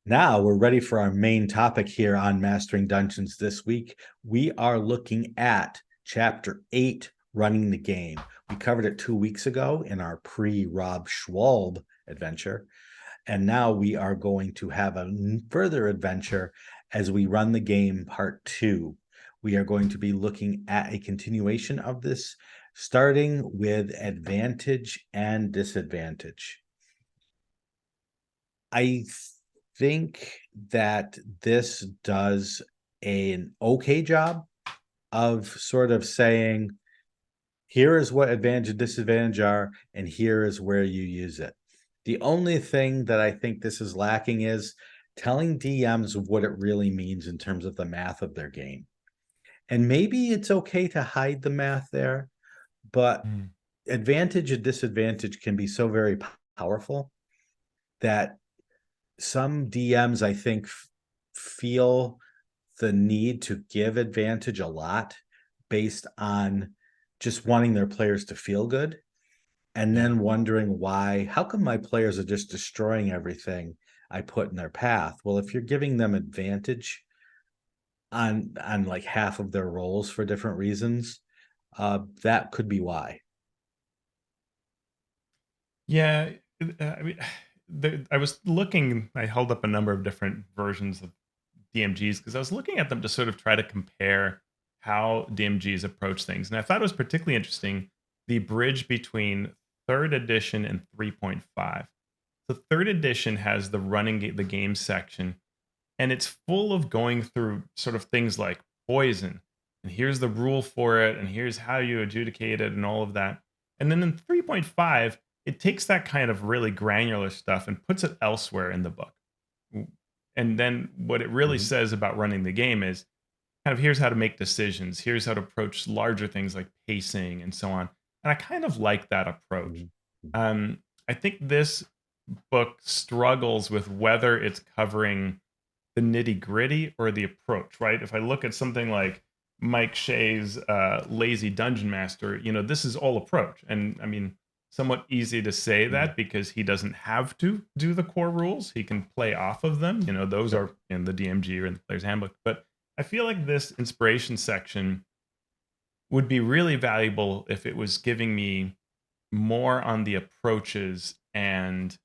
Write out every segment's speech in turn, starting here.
Now we're ready for our main topic here on Mastering Dungeons this week. We are looking at Chapter 8, Running the Game. We covered it 2 weeks ago in our pre-Rob Schwalb adventure. And now we are going to have a further adventure as we run the game part 2. We are going to be looking at a continuation of this, starting with advantage and disadvantage. I think that this does an okay job of sort of saying, here is what advantage and disadvantage are, and here is where you use it. The only thing that I think this is lacking is telling DMs what it really means in terms of the math of their game. And maybe it's okay to hide the math there, but advantage and disadvantage can be so very powerful that some DMs, I think, feel the need to give advantage a lot based on just wanting their players to feel good, and then wondering why, how come my players are just destroying everything I put in their path? Well, if you're giving them advantage on like half of their rolls for different reasons, that could be why. Yeah, I mean, I was looking. I held up a number of different versions of DMGs because I was looking at them to sort of try to compare how DMGs approach things, and I thought it was particularly interesting the bridge between third edition and 3.5. The third edition has the the game section, and it's full of going through sort of things like poison, and here's the rule for it, and here's how you adjudicate it, and all of that. And then in 3.5, it takes that kind of really granular stuff and puts it elsewhere in the book. And then what it really Mhm. says about running the game is kind of here's how to make decisions, here's how to approach larger things like pacing and so on. And I kind of like that approach. Mhm. Um, I think this book struggles with whether it's covering the nitty gritty or the approach, right? If I look at something like Mike Shea's Lazy Dungeon Master, this is all approach. And I mean, somewhat easy to say Mhm. that because he doesn't have to do the core rules. He can play off of them. Those Yep. are in the DMG or in the Player's Handbook. But I feel like this inspiration section would be really valuable if it was giving me more on the approaches and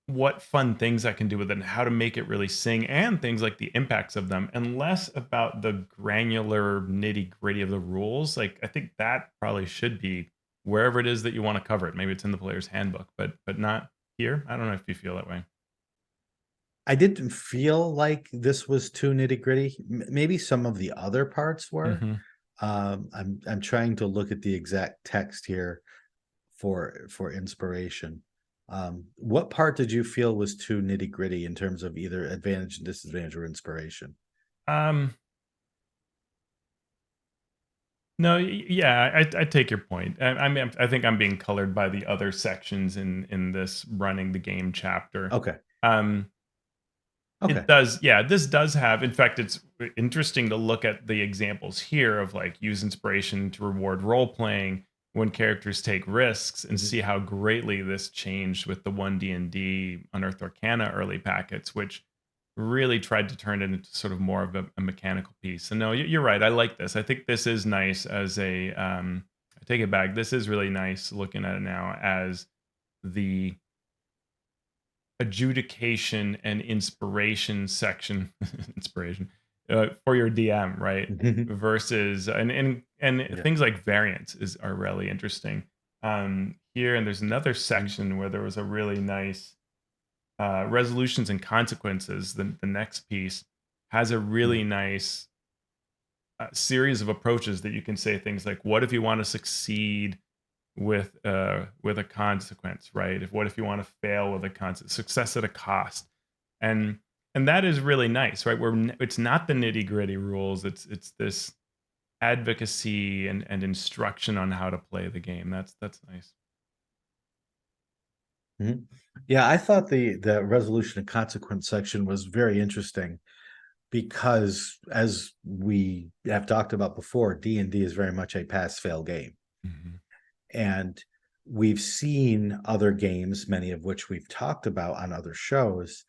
what fun things I can do with it and how to make it really sing and things like the impacts of them and less about the granular nitty gritty of the rules. Like I think that probably should be wherever it is that you want to cover it. Maybe it's in the player's handbook, but not here. I don't know if you feel that way. I didn't feel like this was too nitty-gritty. Maybe some of the other parts were. Hmm. I'm trying to look at the exact text here for inspiration. What part did you feel was too nitty-gritty in terms of either advantage and disadvantage or inspiration? Um, no, yeah, I take your point. I mean, I think I'm being colored by the other sections in this running the game chapter. Okay. Um, Okay. It does, yeah, this does have, in fact, it's interesting to look at the examples here of like use inspiration to reward role playing when characters take risks and Mhm. see how greatly this changed with the 1D&D Unearthed Arcana early packets, which really tried to turn it into sort of more of a mechanical piece. And no, you're right. I like this. I think this is nice as I take it back. This is really nice looking at it now as the adjudication and inspiration section inspiration for your DM, right? Versus and Yeah. things like variants are really interesting here. And there's another Mhm. section where there was a really nice resolutions and consequences. The next piece has a Mhm. really nice series of approaches that you can say things like, what if you want to succeed with a consequence, right? If what if you want to fail with a success at a cost, and and that is really nice, right? Where it's not the nitty gritty rules, it's this advocacy and instruction on how to play the game. That's nice. Mhm. Yeah, I thought the resolution and consequence section was very interesting because, as we have talked about before, D&D is very much a pass-fail game. Mhm. And we've seen other games, many of which we've talked about on other shows,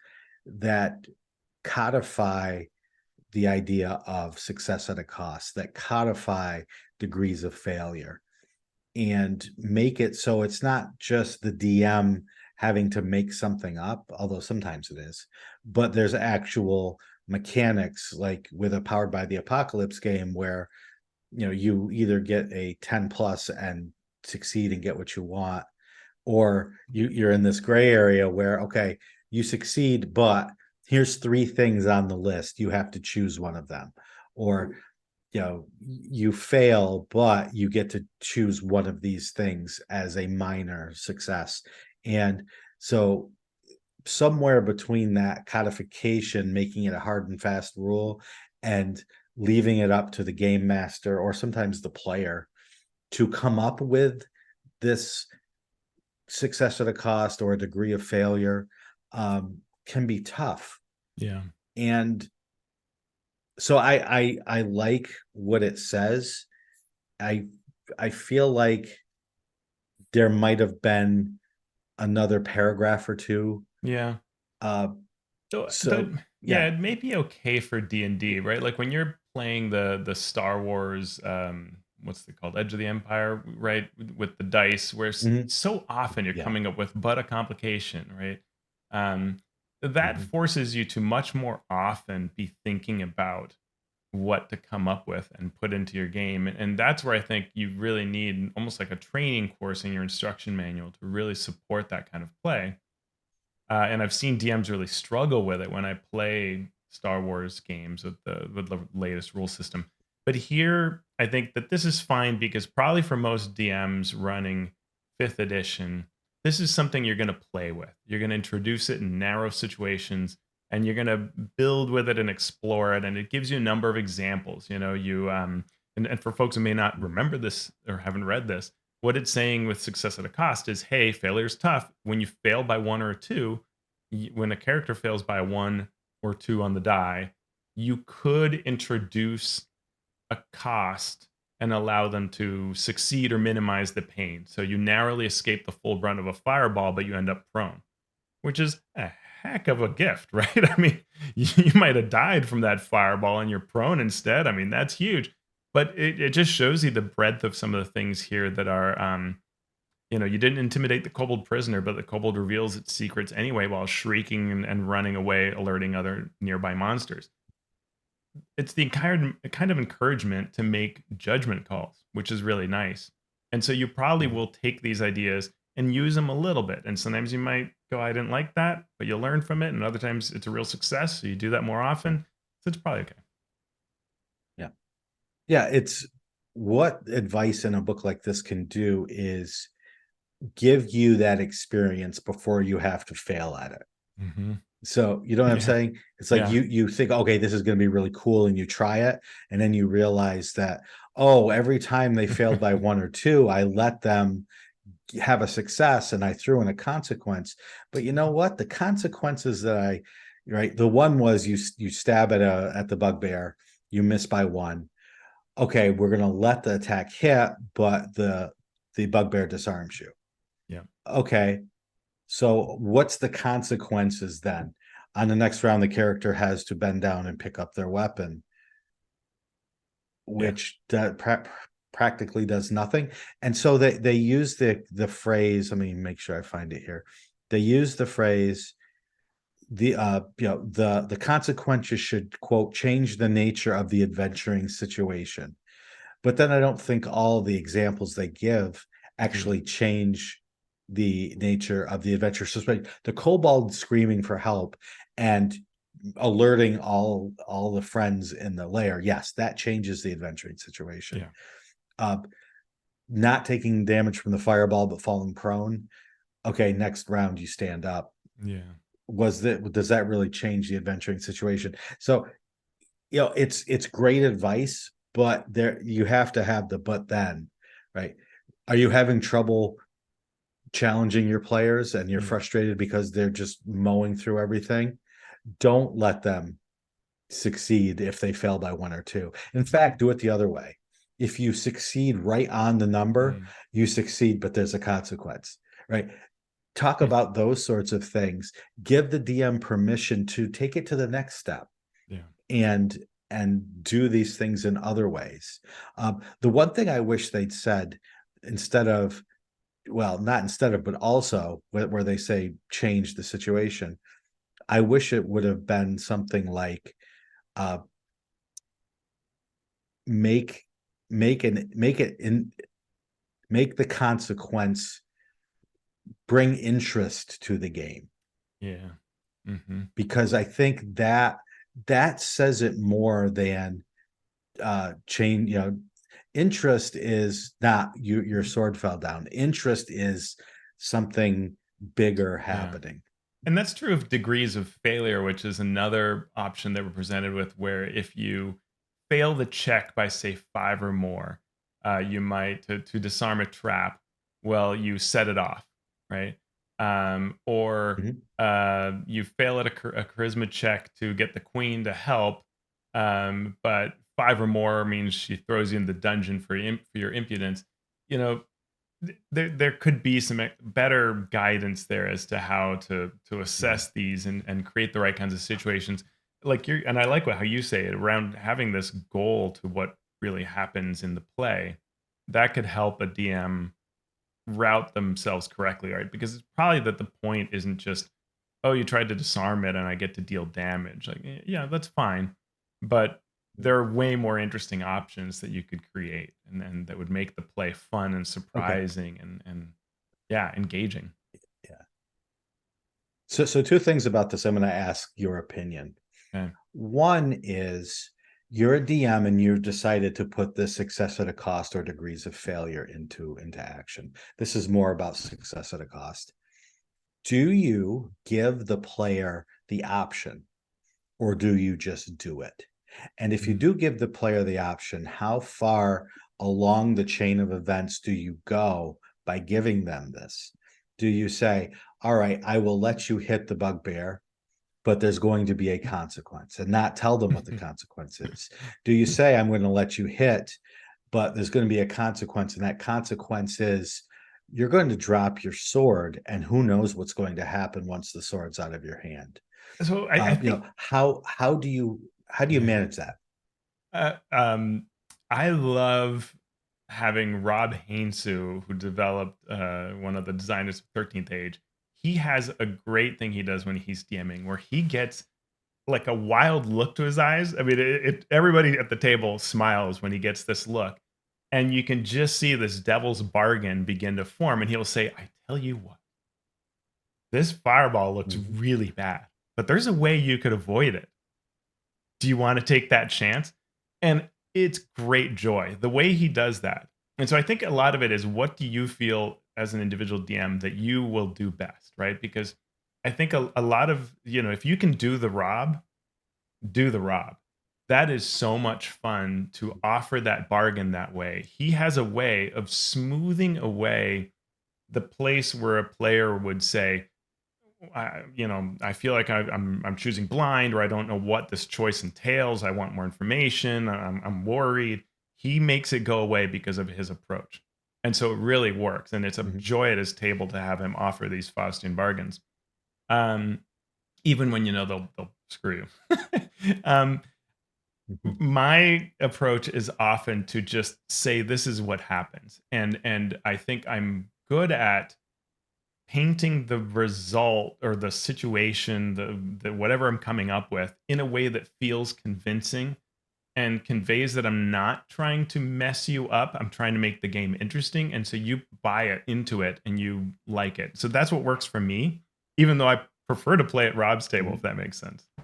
that codify the idea of success at a cost, that codify degrees of failure, and make it so it's not just the DM having to make something up, although sometimes it is, but there's actual mechanics, like with a Powered by the Apocalypse game, where you either get a 10 plus and succeed and get what you want, or you're in this gray area where, okay, you succeed, but here's three things on the list, you have to choose one of them. Or you fail, but you get to choose one of these things as a minor success. And so somewhere between that codification, making it a hard and fast rule, and leaving it up to the game master or sometimes the player to come up with this success at a cost or a degree of failure, can be tough. Yeah. And so I like what it says. I feel like there might have been another paragraph or two. Yeah. Uh, But so yeah, yeah. it may be okay for D&D, right? Like when you're playing the Star Wars, what's it called, Edge of the Empire, right? With the dice, where Mhm. so often you're Yeah. coming up with but a complication, right? That Mhm. forces you to much more often be thinking about what to come up with and put into your game. And that's where I think you really need almost like a training course in your instruction manual to really support that kind of play. And I've seen DMs really struggle with it when I play Star Wars games with the latest rule system. But here, I think that this is fine because probably for most DMs running fifth edition, this is something you're going to play with. You're going to introduce it in narrow situations, and you're going to build with it and explore it. And it gives you a number of examples. And for folks who may not remember this or haven't read this, what it's saying with success at a cost is, hey, failure is tough. When you fail by one or a two, when a character fails by a one or two on the die, you could introduce a cost and allow them to succeed or minimize the pain. So you narrowly escape the full brunt of a fireball, but you end up prone, which is a heck of a gift, right? I mean, you might have died from that fireball and you're prone instead. I mean, that's huge. But it just shows you the breadth of some of the things here that are you didn't intimidate the kobold prisoner, but the kobold reveals its secrets anyway while shrieking and running away, alerting other nearby monsters. It's the kind of encouragement to make judgment calls, which is really nice. And so you probably Mhm. will take these ideas and use them a little bit. And sometimes you might go, I didn't like that, but you'll learn from it. And other times it's a real success. So you do that more Yeah. often. So it's probably okay. Yeah. Yeah. It's what advice in a book like this can do is give you that experience before you have to fail at it. Hmm. So, you know what I'm Yeah. saying? It's like Yeah. you think, okay, this is going to be really cool, and you try it, and then you realize that, oh, every time they failed by one or two, I let them have a success and I threw in a consequence. But you know what? The consequences that right, the one was you stab at the bugbear, you miss by one. Okay, we're going to let the attack hit, but the bugbear disarms you. Yeah. Okay, so what's the consequences then? On the next round, the character has to bend down and pick up their weapon, Yeah. which practically does nothing. And so they use the phrase. Let me make sure I find it here. They use the phrase, the consequences should, quote, change the nature of the adventuring situation. But then I don't think all the examples they give Do. actually change the nature of the adventure. So the kobold screaming for help and alerting all the friends in the lair, yes, that changes the adventuring situation. Yeah. Uh, Not taking damage from the fireball but falling prone. Okay, next round you stand up. Yeah. Does that really change the adventuring situation? So it's great advice, but there you have to have the but then, right? Are you having trouble challenging your players and you're Yeah. frustrated because they're just mowing through everything? Don't let them succeed if they fail by one or two. In fact, do it the other way. If you succeed right on the number, Mm. you succeed, but there's a consequence, right? talk Hmm. about those sorts of things, give the DM permission to take it to the next step Yeah. and do these things in other ways. The one thing I wish they'd said instead of, well, not instead of, but also where they say change the situation, I wish it would have been something like uh, make make it in make the consequence bring interest to the game, Yeah. Hmm. because I think that that says it more than change. Interest is not your sword fell down. Interest is something bigger Yeah. happening. And that's true of degrees of failure, which is another option that we're presented with, where if you fail the check by, say, 5 or more, you might, to disarm a trap, well, you set it off, right? Or Mhm. you fail at a charisma check to get the queen to help, but 5 or more means she throws you in the dungeon for your impudence. You know, there could be some better guidance there as to how to Mhm. assess these and create the right kinds of situations. Like you're, and I like how you say it around having this goal to what really happens in the play. That could help a DM route themselves correctly, right? Because it's probably that the point isn't just, oh, you tried to disarm it and I get to deal damage. Like, yeah, that's fine. But there are way more interesting options that you could create and that would make the play fun and Okay. surprising and yeah, engaging. Yeah. So two things about this. I'm going to ask your opinion. Okay. One is you're a DM and you've decided to put the success at a cost or degrees of failure into action. This is more about success at a cost. Do you give the player the option or do you just do it? And if you Mm, do give the player the option, how far along the chain of events do you go by giving them this? Do you say, all right, I will let you hit the bugbear, but there's going to be a consequence, and not tell them what the consequence is? Do you say, I'm going to let you hit, but there's going to be a consequence, and that consequence is you're going to drop your sword, and who knows what's going to happen once the sword's out of your hand? so I think How do you yeah. manage that? Uh, um, I love having Rob Hainsou, who developed one of the designers of 13th Age. He has a great thing he does when he's DMing, where he gets like a wild look to his eyes. I mean, everybody at the table smiles when he gets this look, and you can just see this devil's bargain begin to form. And he'll say, "I tell you what, this fireball looks Mhm. really bad, but there's a way you could avoid it. Do you want to take that chance?" And it's great joy the way he does that. And so I think a lot of it is, what do you feel as an individual DM that you will do best, right? Because I think a lot of, if you can do the Rob. That is so much fun to offer that bargain that way. He has a way of smoothing away the place where a player would say, I feel like I'm choosing blind, or I don't know what this choice entails. I want more information. I'm worried. He makes it go away because of his approach, and so it really works. And it's a Mhm. joy at his table to have him offer these Faustian bargains, um, even when they'll screw you. um, Mhm. my approach is often to just say this is what happens, and I think I'm good at painting the result or the situation, the whatever I'm coming up with, in a way that feels convincing and conveys that I'm not trying to mess you up. I'm trying to make the game interesting, and so you buy it into it and you like it. So that's what works for me, even though I prefer to play at Rob's table, Mhm. if that makes sense. I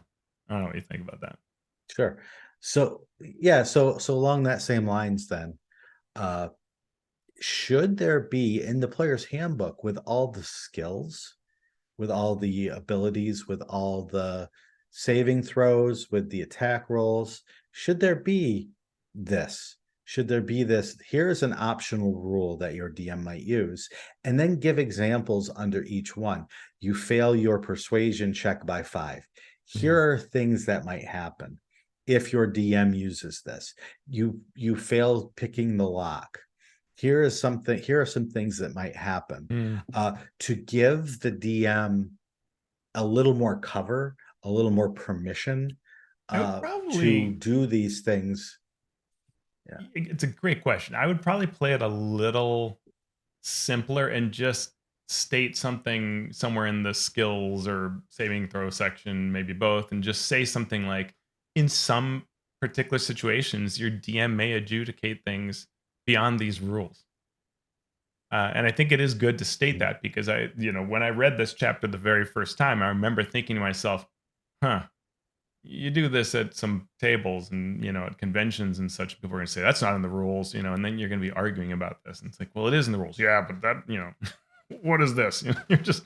don't know what you think about that. Sure. So yeah, so along that same lines then, uh, should there be in the player's handbook with all the skills, with all the abilities, with all the saving throws, with the attack rolls, should there be this? Should there be this? Here's an optional rule that your DM might use, and then give examples under each one. You fail your persuasion check by 5. Here Yeah. are things that might happen if your DM uses this. You fail picking the lock. here are some things that might happen. Mm. To give the DM a little more cover, a little more permission I would to probably do these things. Yeah. it's a great question. I would probably play it a little simpler and just state something somewhere in the skills or saving throw section, maybe both, and just say something like, in some particular situations, your DM may adjudicate things beyond these rules. And I think it is good to state that because when I read this chapter the very first time, I remember thinking to myself, huh, you do this at some tables and at conventions and such, people are going to say that's not in the rules, and then you're going to be arguing about this, and it's like, well, it is in the rules, yeah, but that what is this? You're just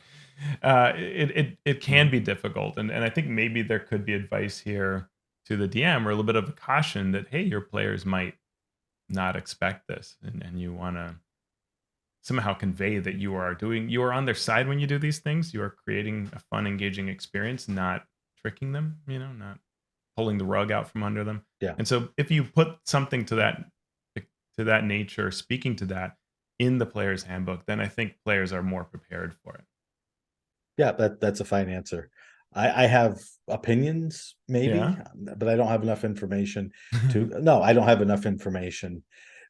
it can Mhm. be difficult, and I think maybe there could be advice here to the DM or a little bit of a caution that, hey, your players might not expect this, and you want to somehow convey that you are on their side when you do these things. You are creating a fun, engaging experience, not tricking them, not pulling the rug out from under them. Yeah. And so if you put something to that nature, speaking to that in the player's handbook, then I think players are more prepared for it. Yeah, that's a fine answer. I have opinions, maybe, Yeah. but I don't have enough information to. No, I don't have enough information.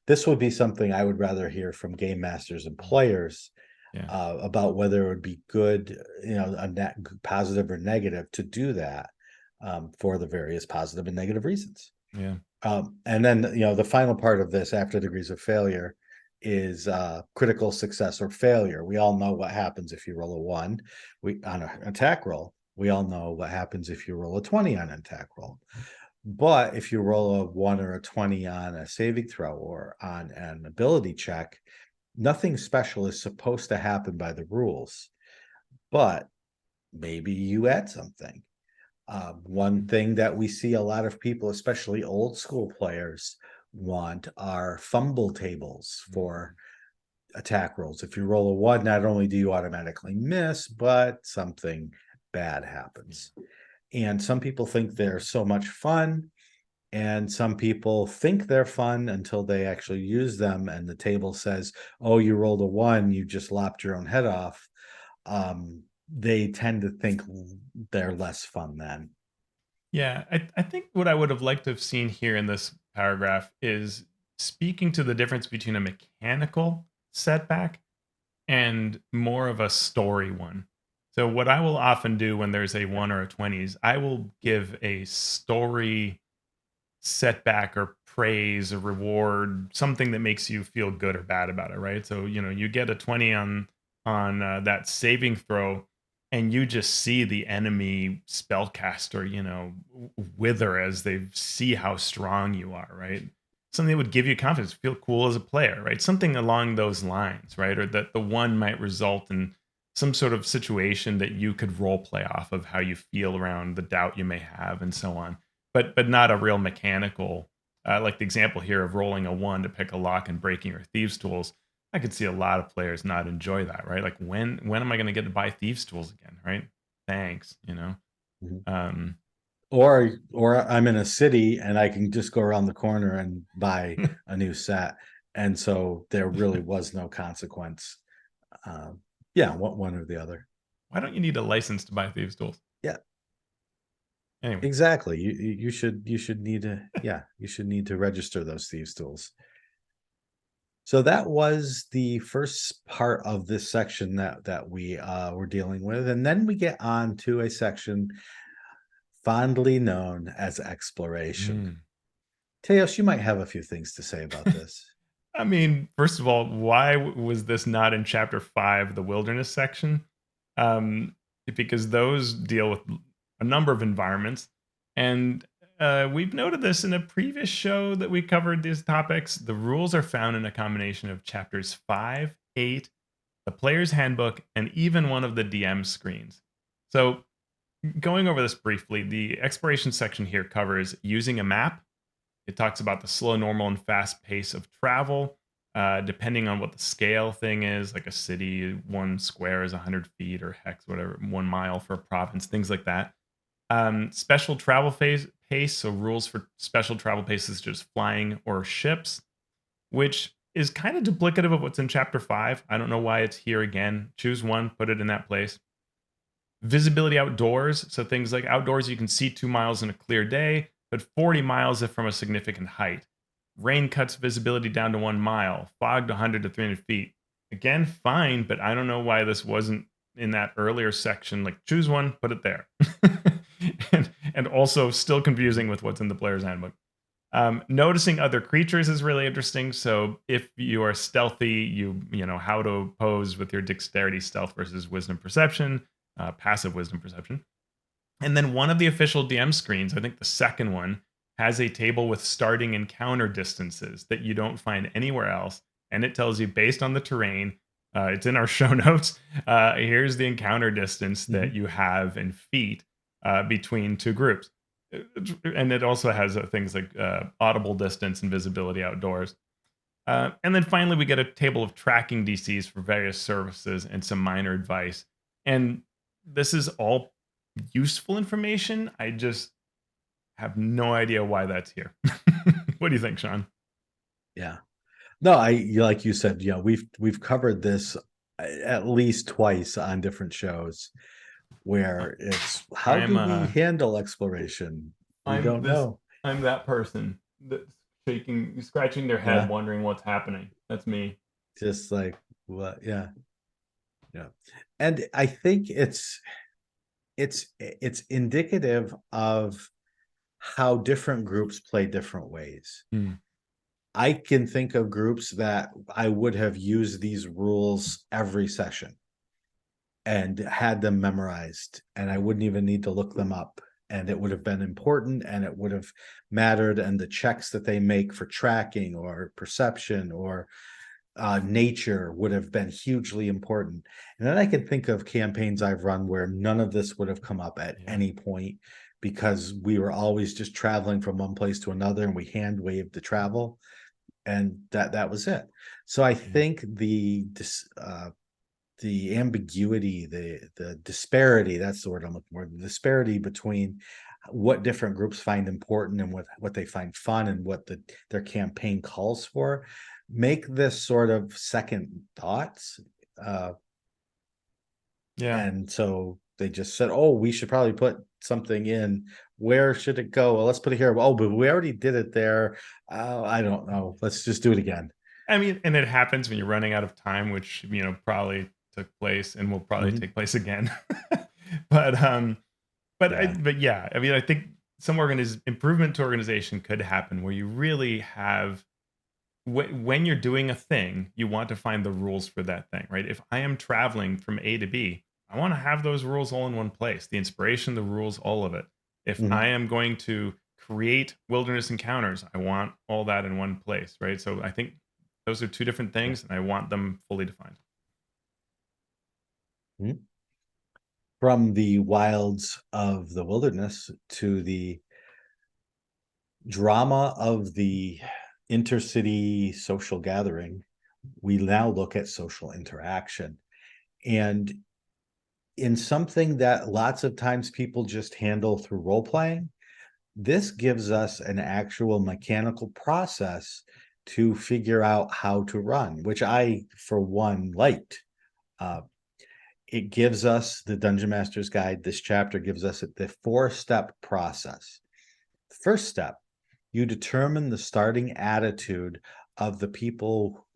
This would be something I would rather hear from game masters and players Yeah. about whether it would be good, a net positive or negative to do that for the various positive and negative reasons. Yeah. And then, the final part of this after degrees of failure is critical success or failure. We all know what happens if you roll a 1 on an attack roll. We all know what happens if you roll a 20 on an attack roll. But if you roll a 1 or a 20 on a saving throw or on an ability check, nothing special is supposed to happen by the rules. But maybe you add something. One thing that we see a lot of people, especially old school players, want are fumble tables for attack rolls. If you roll a 1, not only do you automatically miss, but something bad happens. And some people think they're so much fun, and some people think they're fun until they actually use them, and the table says, "Oh, you rolled a 1, you just lopped your own head off." They tend to think they're less fun then. Yeah, I think what I would have liked to have seen here in this paragraph is speaking to the difference between a mechanical setback and more of a story one. So what I will often do when there's a 1 or a 20s, I will give a story setback or praise or reward, something that makes you feel good or bad about it, right? So, you get a 20 on that saving throw and you just see the enemy spellcaster, wither as they see how strong you are, right? Something that would give you confidence, feel cool as a player, right? Something along those lines, right? Or that the one might result in some sort of situation that you could role play off of how you feel around the doubt you may have and so on, but not a real mechanical, like the example here of rolling a 1 to pick a lock and breaking your thieves tools. I could see a lot of players not enjoy that, right? Like, when am I going to get to buy thieves tools again, right? Thanks, Mhm. um Or I'm in a city and I can just go around the corner and buy a new set, and so there really was no consequence. Yeah, one or the other. why don't you need a license to buy thieves tools Yeah, anyway? exactly. You should need to, yeah, you should need to register those thieves tools. So that was the first part of this section that we were dealing with, and then we get on to a section fondly known as exploration. Mm. Teos, you might have a few things to say about this. I mean, first of all, why was this not in chapter 5, the wilderness section? Um, because those deal with a number of environments. And we've noted this in a previous show that we covered these topics. The rules are found in a combination of chapters 5, 8, the player's handbook, and even one of the DM screens. So, going over this briefly, the exploration section here covers using a map. It talks about the slow, normal, and fast pace of travel, depending on what the scale thing is. Like a city, 1 square is 100 feet, or hex, whatever, 1 mile for a province, things like that. Special travel pace, so rules for special travel paces, just flying or ships, which is kind of duplicative of what's in chapter 5. I don't know why it's here again. Choose one, put it in that place. Visibility outdoors. So things like outdoors, you can see 2 miles in a clear day, but 40 miles if from a significant height. Rain cuts visibility down to 1 mile, fogged 100 to 300 feet. Again, fine, but I don't know why this wasn't in that earlier section. Like, choose one, put it there. and also still confusing with what's in the player's handbook. Noticing other creatures is really interesting. So if you are stealthy, you know how to pose with your dexterity, stealth versus wisdom perception, passive wisdom perception. And then one of the official DM screens, I think the second one, has a table with starting encounter distances that you don't find anywhere else. And it tells you based on the terrain, it's in our show notes. Here's the encounter distance that Mhm. you have in feet between two groups. And it also has things like audible distance and visibility outdoors. And then finally, we get a table of tracking DCs for various services and some minor advice. And this is all useful information. I just have no idea why that's here. What do you think, Sean? Yeah. No, like you said, we've covered this at least twice on different shows I- where it's how I'm do we handle exploration? We I'm don't this know. I'm that person that's shaking, scratching their head, Yeah. wondering what's happening. That's me. Just like what? Yeah. Yeah. And I think it's indicative of how different groups play different ways. Hmm. I can think of groups that I would have used these rules every session and had them memorized, and I wouldn't even need to look them up. And it would have been important and it would have mattered. And the checks that they make for tracking or perception or nature would have been hugely important. And then I can think of campaigns I've run where none of this would have come up at Yeah. any point because we were always just traveling from one place to another and we hand waved the travel, and that was it. So I Yeah. think the ambiguity, the disparity, that's the word I'm looking for, the disparity between what different groups find important and what they find fun and what their campaign calls for, make this sort of second thoughts. Uh, Yeah. and so they just said, oh, we should probably put something in. Where should it go? Well, let's put it here. Oh, but we already did it there. I don't know. Let's just do it again. I mean, and it happens when you're running out of time, which probably took place and will probably Mhm. take place again. but Yeah. but yeah, I mean, I think some improvement to organization could happen where you really have when you're doing a thing, you want to find the rules for that thing, right? If I am traveling from A to B, I want to have those rules all in one place, the inspiration, the rules, all of it. If I Mhm. am going to create wilderness encounters, I want all that in one place, right? So I think those are two different Yeah. things, and I want them fully defined. Mhm. From the wilds of the wilderness to the drama of the intercity social gathering, we now look at social interaction. And in something that lots of times people just handle through role playing, this gives us an actual mechanical process to figure out how to run, which I, for one, liked. Uh, it gives us the Dungeon Master's Guide. This chapter gives us the 4-step process. First step, you determine the starting attitude of the people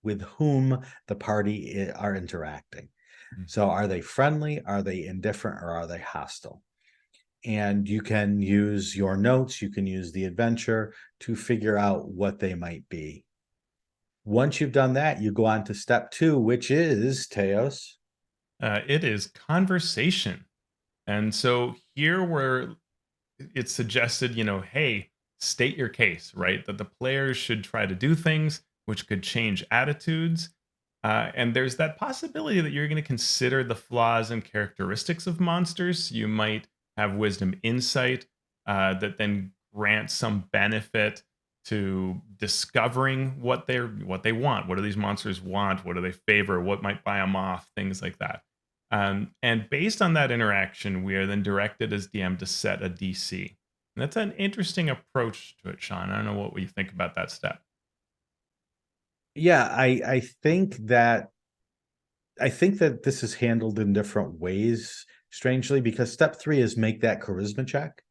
with whom the party are interacting. So, Mhm. are they friendly? Are they indifferent? Or are they hostile? And you can use your notes, you can use the adventure to figure out what they might be. Once you've done that, you go on to step 2, which is Teos. It is conversation. And so here where it's suggested, hey, state your case, right? That the players should try to do things which could change attitudes. And there's that possibility that you're going to consider the flaws and characteristics of monsters. You might have wisdom insight that then grants some benefit to discovering what they want. What do these monsters want? What do they favor? What might buy them off? Things like that. And based on that interaction, we are then directed as DM to set a DC. And that's an interesting approach to it, Sean. I don't know what you think about that step. Yeah, I think that this is handled in different ways, strangely, because step three is make that charisma check.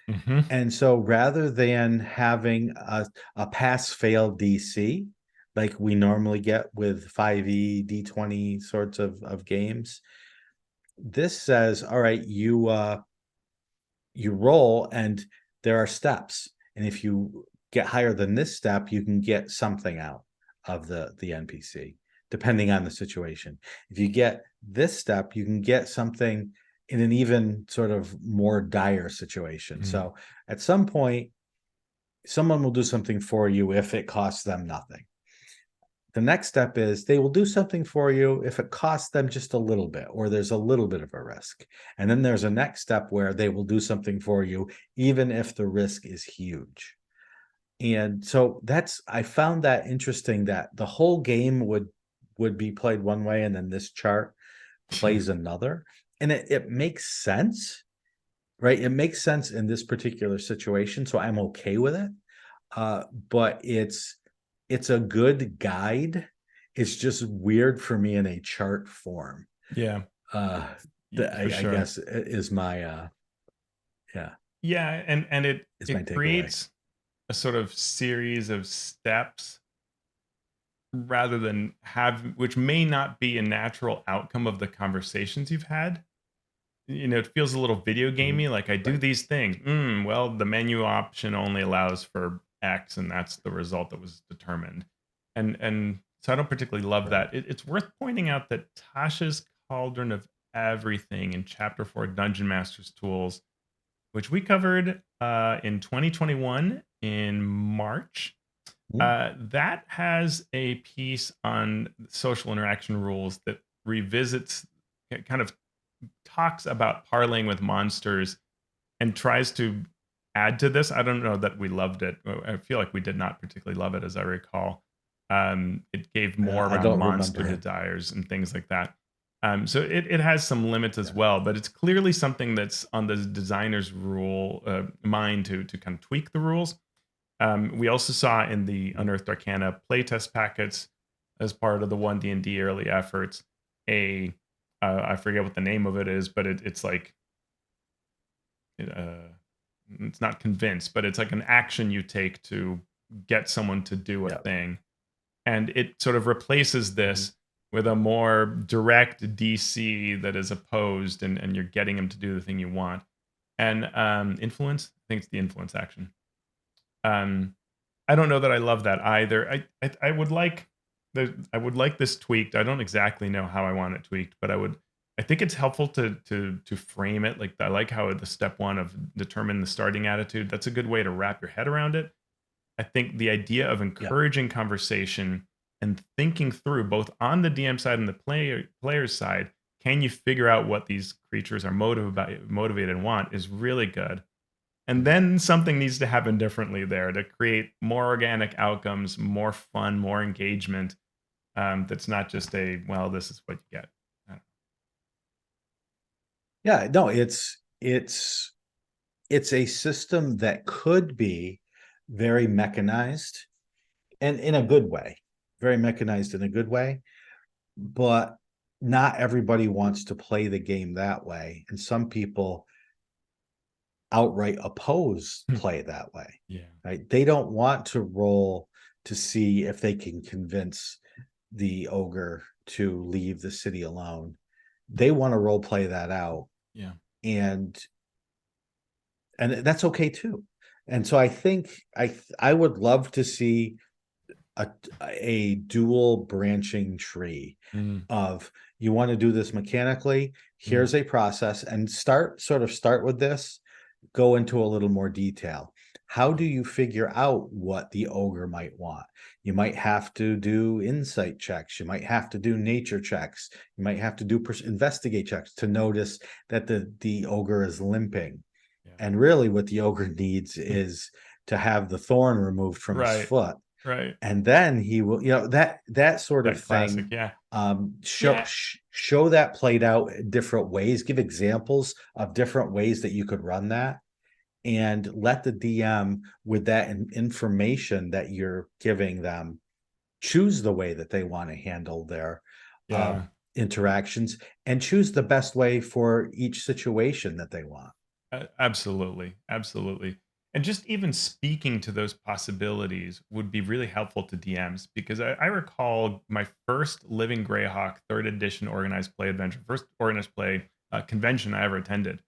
Hmm. And so rather than having a pass fail DC, like we normally get with 5e, D20 sorts of games, this says, all right, you roll and there are steps. And if you get higher than this step, you can get something out of the NPC, depending on the situation. If you get this step, you can get something in an even sort of more dire situation. Mm. So at some point, someone will do something for you if it costs them nothing. The next step is they will do something for you if it costs them just a little bit, or there's a little bit of a risk. And then there's a next step where they will do something for you, even if the risk is huge. And so I found that interesting that the whole game would be played one way, and then this chart Yeah. plays another. And it makes sense, right? It makes sense in this particular situation. So I'm okay with it. But it's a good guide. It's just weird for me in a chart form. Yeah, Uh, that for I sure. guess is my yeah, Yeah, and is my it takeaway. creates a sort of series of steps rather than have, which may not be a natural outcome of the conversations you've had. You know, it feels a little video Mhm. gamey. Like I do Right. these things. Well, the menu option only allows for X, and that's the result that was determined. And so I don't particularly love Right. that. It's worth pointing out that Tasha's Cauldron of Everything in Chapter Four Dungeon Master's Tools, which we covered in 2021 in March, Mhm. that has a piece on social interaction rules that revisits, kind of talks about parlaying with monsters and tries to add to this. I don't know that we loved it. I feel like we did not particularly love it, as I recall. It gave more I around don't monster remember it. desires and things like that. So it has some limits as Yeah. well, but it's clearly something that's on the designer's rule mind to kind of tweak the rules. We also saw in the Mhm. Unearthed Arcana playtest packets as part of the one D&D early efforts a I forget what the name of it is, but it's like uh, it's not convinced, but it's like an action you take to get someone to do a Yeah. thing, and it sort of replaces Mhm. this with a more direct DC that is opposed, and you're getting them to do the thing you want. And influence, I think it's the influence action. Um, I don't know that I love that either. I would like I would like this tweaked. I don't exactly know how I want it tweaked, but I think it's helpful to frame it like I like how the step one of determine the starting attitude. That's a good way to wrap your head around it. I think the idea of Yeah. encouraging conversation and thinking through both on the DM side and the player's side, can you figure out what these creatures are motivated and want is really good. And Mhm. then something needs to happen differently there to create more organic outcomes, more fun, more engagement. That's not just a, well, this is what you get. I don't Yeah. No, it's a system that could be very mechanized and in a good way, very mechanized in a good way, but not everybody wants to play the game that way. And some people outright oppose know. play that way, Yeah. right? They don't want to roll to see if they can convince the ogre to leave the city alone. They want to role play that out, Yeah. and that's okay too. And so I think I would love to see a a dual branching tree Mm, of you want to do this mechanically, mm, here's a process, and start with this, go into a little more detail. How do you figure out what the ogre might want? You might have to do insight checks, you might have to do nature checks, you might have to do investigate checks to notice that the ogre is limping. yeah. And really what the ogre needs is to have the thorn removed from his Right. foot, Right. and then he will, that sort of That classic. thing. Yeah. Show Yeah. show that played out in different ways, give examples of different ways that you could run that, and let the DM with that information that you're giving them choose the way that they want to handle their uh, Yeah. interactions and choose the best way for each situation that they want. Absolutely, absolutely. And just even speaking to those possibilities would be really helpful to DMs because I recall my first Living Greyhawk third edition organized play adventure, first organized play convention I ever attended.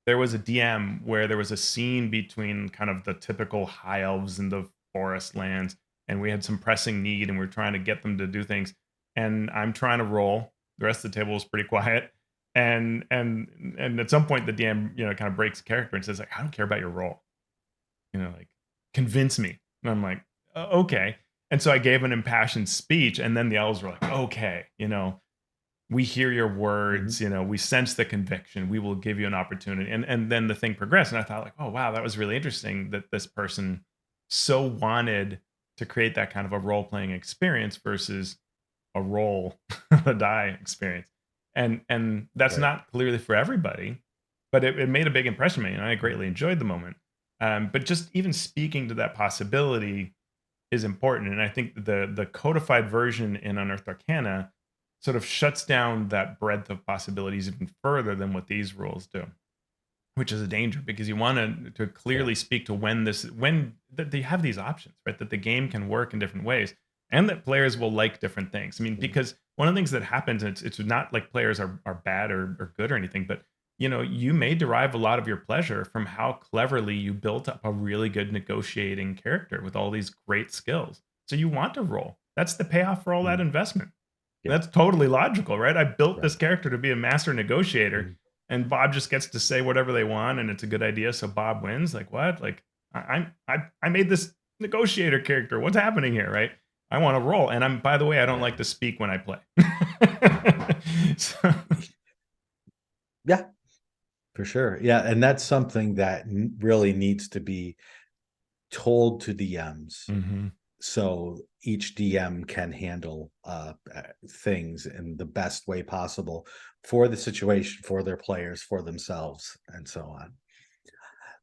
There was a DM where there was a scene between kind of the typical high elves and the forest lands, and we had some pressing need, and we are trying to get them to do things. And I'm trying to roll. The rest of the table was pretty quiet, and at some point the DM, kind of breaks character and says like, I don't care about your role, like convince me. And I'm like, okay. And so I gave an impassioned speech, and then the elves were like, okay, we hear your Mhm. words, we sense the conviction, we will give you an opportunity. And then the thing progressed, and I thought like, oh wow, that was really interesting that this person so wanted to create that kind of a role-playing experience versus a roll a die experience. And that's Right. not clearly for everybody, but it made a big impression on me, and I Mhm. greatly enjoyed the moment. But just even speaking to that possibility is important, and I think the codified version in Unearthed Arcana sort of shuts down that breadth of possibilities even further than what these rules do, which is a danger because you want to Yeah. clearly speak to when that they have these options, right? That the game can work in different ways, and that players will like different things. I mean, Mhm. because one of the things that happens, and it's not like players are bad or good or anything, but you may derive a lot of your pleasure from how cleverly you built up a really good negotiating character with all these great skills. So you want to roll. That's the payoff for all that Mhm. investment. Yeah. That's totally logical, right? I built this Right. character to be a master negotiator, Mhm. and Bob just gets to say whatever they want, and it's a good idea, so Bob wins. Like what? Like I made this negotiator character. What's happening here, right? I want to roll, and I'm by the way, I don't Yeah. like to speak when I play. So, Yeah, for sure. Yeah, and that's something that really needs to be told to DMs mhm, so each DM can handle things in the best way possible for the situation, for their players, for themselves, and so on.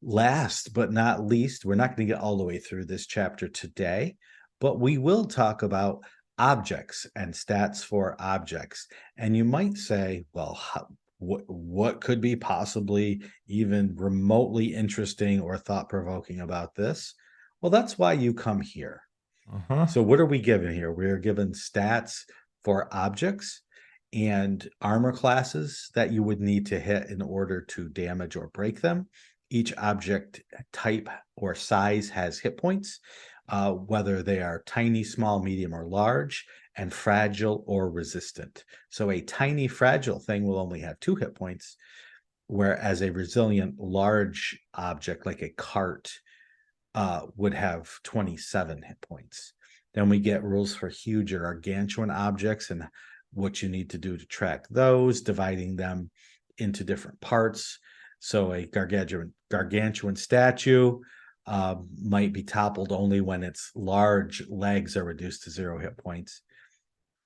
Last but not least, we're not going to get all the way through this chapter today, but we will talk about objects and stats for objects. And you might say, well, what could be possibly even remotely interesting or thought provoking about this? Well, that's why you come here. uh-huh, So what are we given here? We're given stats for objects and armor classes that you would need to hit in order to damage or break them. Each object type or size has hit points, whether they are tiny, small, medium, or large, and fragile or resistant. So a tiny, fragile thing will only have 2 hit points, whereas a resilient, large object like a cart would have 27 hit points. Then we get rules for huge or gargantuan objects and what you need to do to track those, dividing them into different parts. So a gargantuan statue might be toppled only when its large legs are reduced to 0 hit points.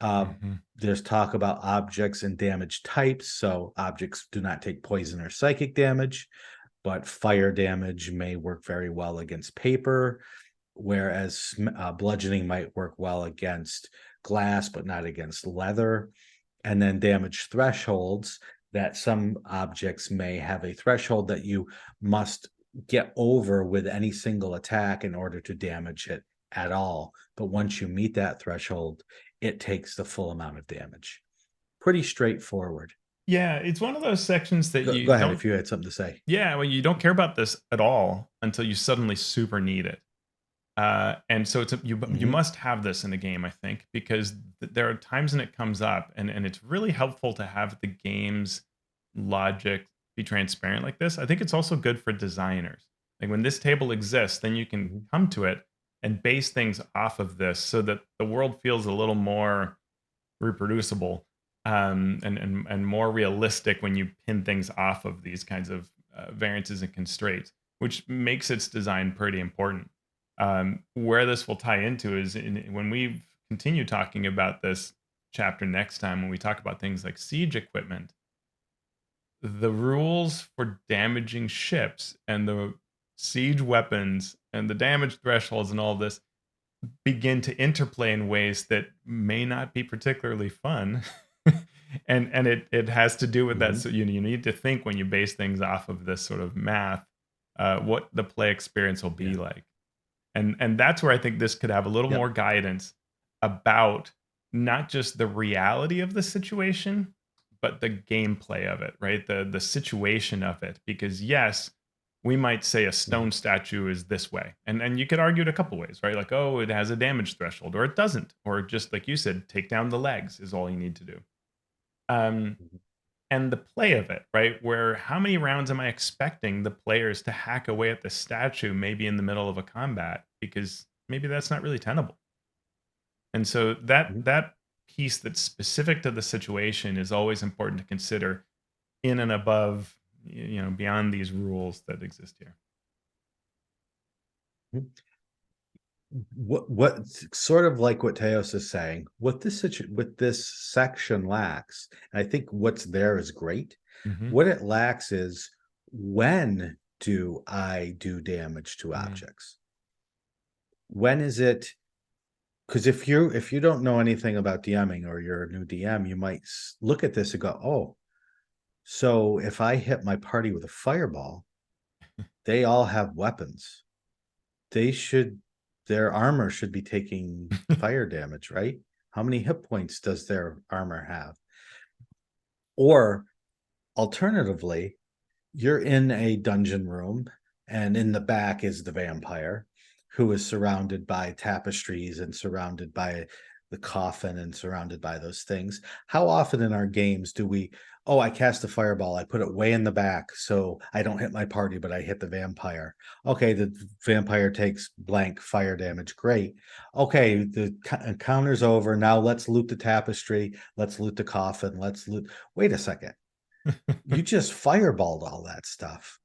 Uh, mhm, there's talk about objects and damage types. So objects do not take poison or psychic damage, but fire damage may work very well against paper, whereas bludgeoning might work well against glass, but not against leather. And then damage thresholds, that some objects may have a threshold that you must get over with any single attack in order to damage it at all. But once you meet that threshold, it takes the full amount of damage. Pretty straightforward. yeah, it's one of those sections that you Go ahead don't. if you had something to say. Yeah, well, you don't care about this at all until you suddenly super need it. And so you Hmm. must have this in a game, I think, because there are times when it comes up, and it's really helpful to have the game's logic be transparent like this. I think it's also good for designers. Like when this table exists, then you can Hmm. come to it and base things off of this, so that the world feels a little more reproducible, and more realistic when you pin things off of these kinds of variances and constraints, which makes its design pretty important. Where this will tie into is when we continue talking about this chapter next time, when we talk about things like siege equipment, the rules for damaging ships and the siege weapons and the damage thresholds and all this, begin to interplay in ways that may not be particularly fun. And it has to do with that. Mhm. So you need to think when you base things off of this sort of math, what the play experience will be Yeah. like. And that's where I think this could have a little Yep. more guidance about not just the reality of the situation, but the gameplay of it, right? The situation of it. Because yes, we might say a Mhm. stone statue is this way. And you could argue it a couple ways, right? Like, oh, it has a damage threshold, or it doesn't, or just like you said, take down the legs is all you need to do. Um, Mhm. and the play of it, right? Where how many rounds am I expecting the players to hack away at the statue, maybe in the middle of a combat, because maybe that's not really tenable. And so Mhm. that piece that's specific to the situation is always important to consider in and above, beyond these rules that exist here. Mhm. What sort of like what Teos is saying, what this section lacks, and I think what's there is great. Hmm. What it lacks is, when do I do damage to Mm. objects? When is it? Because if you don't know anything about DMing, or you're a new DM, you might look at this and go, "Oh, so if I hit my party with a fireball, they all have weapons. They should their armor should be taking fire damage, right? How many hit points does their armor have?" Or alternatively, you're in a dungeon room, and in the back is the vampire, who is surrounded by tapestries and surrounded by the coffin and surrounded by those things. How often in our games do we, oh, I cast a fireball, I put it way in the back so I don't hit my party, but I hit the vampire. Okay, the vampire takes blank fire damage. Great. Okay, the encounter's over. Now let's loot the tapestry. Let's loot the coffin. Let's loot. Wait a second. You just fireballed all that stuff.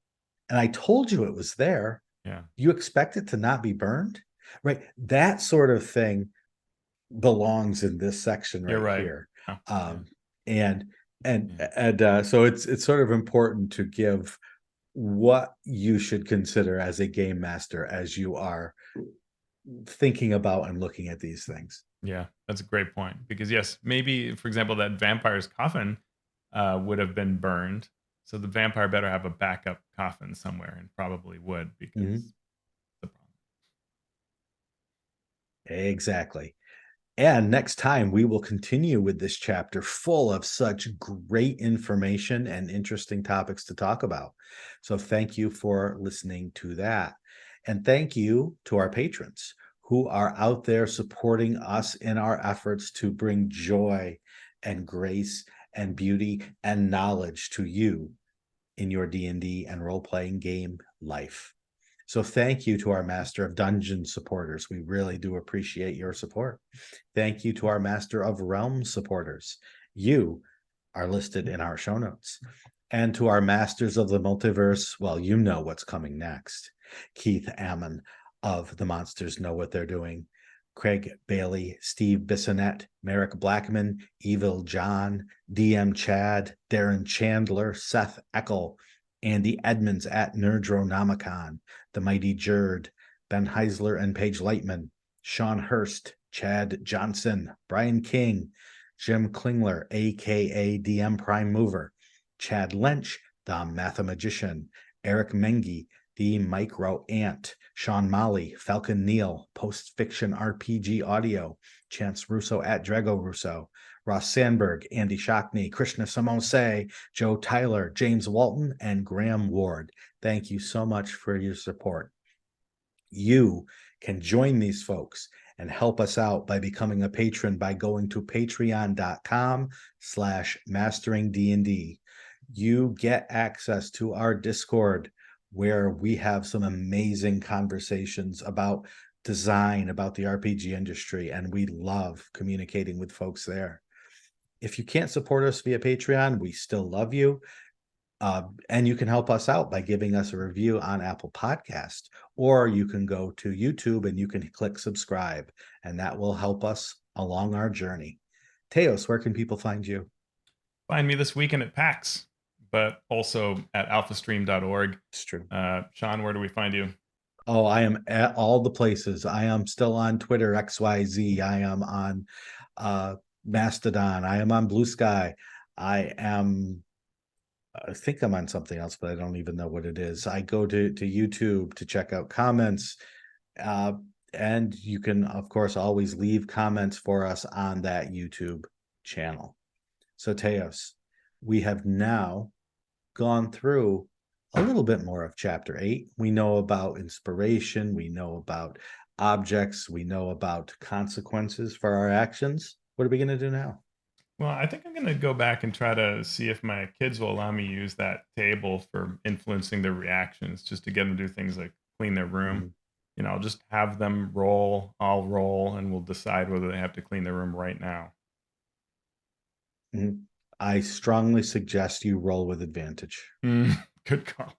And I told you it was there. Yeah, You expect it to not be burned? Right? That sort of thing belongs in this section you're right right. here. Yeah, yeah, Um, and yeah. so it's sort of important to give what you should consider as a game master as you are thinking about and looking at these things. Yeah, that's a great point because yes, maybe for example that vampire's coffin would have been burned, so the vampire better have a backup coffin somewhere, and probably would Mhm. because the problem. Exactly. And next time, we will continue with this chapter full of such great information and interesting topics to talk about. So, thank you for listening to that. And thank you to our patrons who are out there supporting us in our efforts to bring joy and grace and beauty and knowledge to you in your D&D and role-playing game life. So thank you to our Master of Dungeon supporters. We really do appreciate your support. Thank you to our Master of Realms supporters. You are listed in our show notes. And to our Masters of the Multiverse, well, you know what's coming next. Keith Ammon of The Monsters Know What They're Doing, Craig Bailey, Steve Bissonette, Merrick Blackman, Evil John, DM Chad, Darren Chandler, Seth Eckel, Andy Edmonds at Nerdronomicon, The Mighty Jerd, Ben Heisler and Paige Lightman, Sean Hurst, Chad Johnson, Brian King, Jim Klingler, aka DM Prime Mover, Chad Lynch, the Mathemagician, Eric Mengi, the Micro Ant, Sean Molly, Falcon Neal, Post Fiction RPG Audio, Chance Russo at Drago Russo, Ross Sandberg, Andy Shockney, Krishna Samose, Joe Tyler, James Walton, and Graham Ward. Thank you so much for your support. You can join these folks and help us out by becoming a patron by going to patreon.com/masteringdnd. You get access to our Discord, where we have some amazing conversations about design, about the RPG industry, and we love communicating with folks there. If you can't support us via Patreon, we still love you. And you can help us out by giving us a review on Apple Podcast, or you can go to YouTube and you can click subscribe, and that will help us along our journey. Teos, where can people find you? Find me this weekend at PAX, but also at alphastream.org. It's true. Sean, where do we find you? Oh, I am at all the places. I am still on Twitter, XYZ. I am on uh Mastodon. I am on Blue Sky. I think I'm on something else, but I don't even know what it is. I go to YouTube to check out comments. Uh, and you can, of course, always leave comments for us on that YouTube channel. So, Teos, we have now gone through a little bit more of chapter 8. We know about inspiration, we know about objects, we know about consequences for our actions. What are we going to do now? Well, I think I'm going to go back and try to see if my kids will allow me to use that table for influencing their reactions, just to get them to do things like clean their room. Mhm. I'll just have them roll, I'll roll, and we'll decide whether they have to clean their room right now. Mhm. I strongly suggest you roll with advantage. Mm, good call.